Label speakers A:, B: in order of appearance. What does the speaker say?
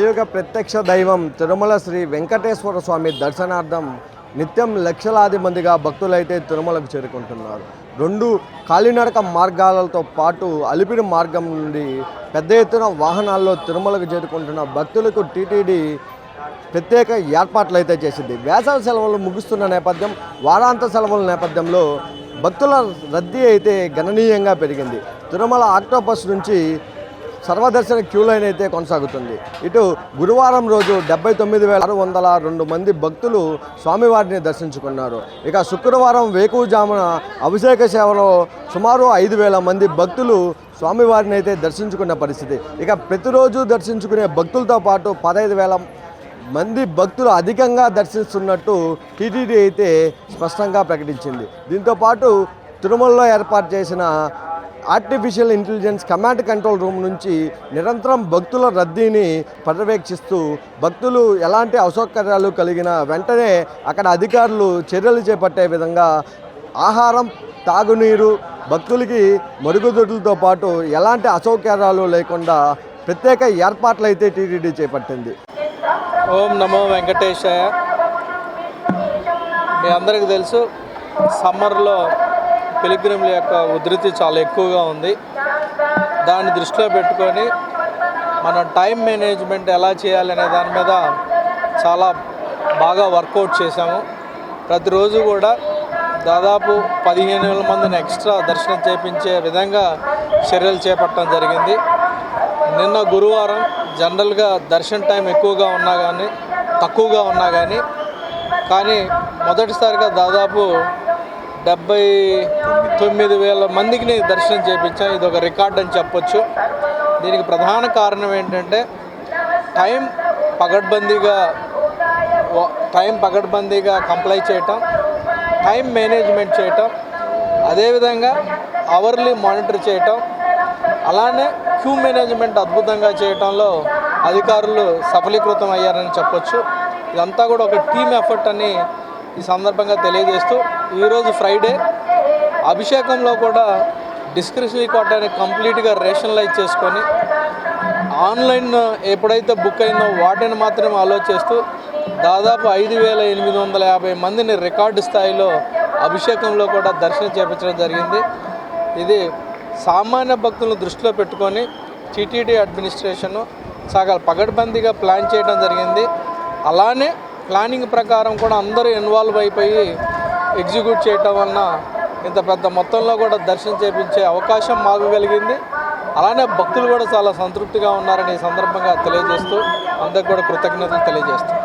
A: కలియుగ ప్రత్యక్ష దైవం తిరుమల శ్రీ వెంకటేశ్వర స్వామి దర్శనార్థం నిత్యం లక్షలాది మందిగా భక్తులైతే తిరుమలకు చేరుకుంటున్నారు. రెండు కాలినడక మార్గాలతో పాటు అలిపిరి మార్గం నుండి పెద్ద ఎత్తున వాహనాల్లో తిరుమలకు చేరుకుంటున్న భక్తులకు టీటీడీ ప్రత్యేక ఏర్పాట్లు అయితే చేసింది. వేసవి సెలవులు ముగుస్తున్న నేపథ్యం, వారాంత సెలవుల నేపథ్యంలో భక్తుల రద్దీ అయితే గణనీయంగా పెరిగింది. తిరుమల ఆక్టోపస్ నుంచి సర్వదర్శన క్యూ లైన్ అయితే కొనసాగుతుంది. ఇటు గురువారం రోజు 79,602 మంది భక్తులు స్వామివారిని దర్శించుకున్నారు. ఇక శుక్రవారం వేకువజామున అభిషేక సేవలో సుమారు 5,000 మంది భక్తులు స్వామివారిని అయితే దర్శించుకున్న పరిస్థితి. ఇక ప్రతిరోజు దర్శించుకునే భక్తులతో పాటు 15,000 మంది భక్తులు అధికంగా దర్శిస్తున్నట్టు టీటీడీ అయితే స్పష్టంగా ప్రకటించింది. దీంతోపాటు తిరుమలలో ఏర్పాటు చేసిన artificial intelligence command control room నుంచి నిరంతరం భక్తుల రద్దీని పర్యవేక్షిస్తూ భక్తులు ఎలాంటి అసౌకర్యాలు కలిగిన వెంటనే అక్కడ అధికారులు చర్యలు చేపట్టే విధంగా ఆహారం, తాగునీరు, భక్తులకి మరుగుదొడ్లతో పాటు ఎలాంటి అసౌకర్యాలు లేకుండా ప్రత్యేక ఏర్పాట్లు అయితే టీటీడీ చేపట్టింది.
B: ఓం నమో వెంకటేశాయ. మీ అందరికీ తెలుసు, సమ్మర్లో పిలిగ్రిమ్ల యొక్క ఉధృతి చాలా ఎక్కువగా ఉంది. దాన్ని దృష్టిలో పెట్టుకొని మనం టైం మేనేజ్మెంట్ ఎలా చేయాలనే దాని మీద చాలా బాగా వర్కౌట్ చేశాము. ప్రతిరోజు కూడా దాదాపు 15,000 మందిని ఎక్స్ట్రా దర్శనం చేయించే విధంగా చర్యలు చేపట్టడం జరిగింది. నిన్న గురువారం జనరల్గా దర్శన టైం ఎక్కువగా ఉన్నా కానీ తక్కువగా ఉన్నా కానీ మొదటిసారిగా దాదాపు 79,000 మందికి దర్శనం చేయించాం. ఇది ఒక రికార్డ్ అని చెప్పొచ్చు. దీనికి ప్రధాన కారణం ఏంటంటే టైం పకడ్బందీగా కంప్లై చేయటం, టైం మేనేజ్మెంట్ చేయటం, అదేవిధంగా అవర్లీ మానిటర్ చేయటం, అలానే క్యూ మేనేజ్మెంట్ అద్భుతంగా చేయటంలో అధికారులు సఫలీకృతం అయ్యారని చెప్పొచ్చు. ఇదంతా కూడా ఒక టీమ్ ఎఫర్ట్ అని ఈ సందర్భంగా తెలియజేస్తూ, ఈరోజు ఫ్రైడే అభిషేకంలో కూడా డిస్క్రిప్షనరీ కోటాని కంప్లీట్గా రేషనలైజ్ చేసుకొని ఆన్లైన్ ఎప్పుడైతే బుక్ అయిందో వాటిని మాత్రమే అలో చేస్తూ దాదాపు 5,850 మందిని రికార్డు స్థాయిలో అభిషేకంలో కూడా దర్శనం చేయించడం జరిగింది. ఇది సామాన్య భక్తులను దృష్టిలో పెట్టుకొని టీటీడీ అడ్మినిస్ట్రేషను చాలా పగడ్బందీగా ప్లాన్ చేయడం జరిగింది. అలానే ప్లానింగ్ ప్రకారం కూడా అందరూ ఇన్వాల్వ్ అయిపోయి ఎగ్జిక్యూట్ చేయటం వలన ఇంత పెద్ద మొత్తంలో కూడా దర్శనం చేయించే అవకాశం మాకు కలిగింది. అలానే భక్తులు కూడా చాలా సంతృప్తిగా ఉన్నారని ఈ సందర్భంగా తెలియజేస్తూ అందరికి కూడా కృతజ్ఞతలు తెలియజేస్తాం.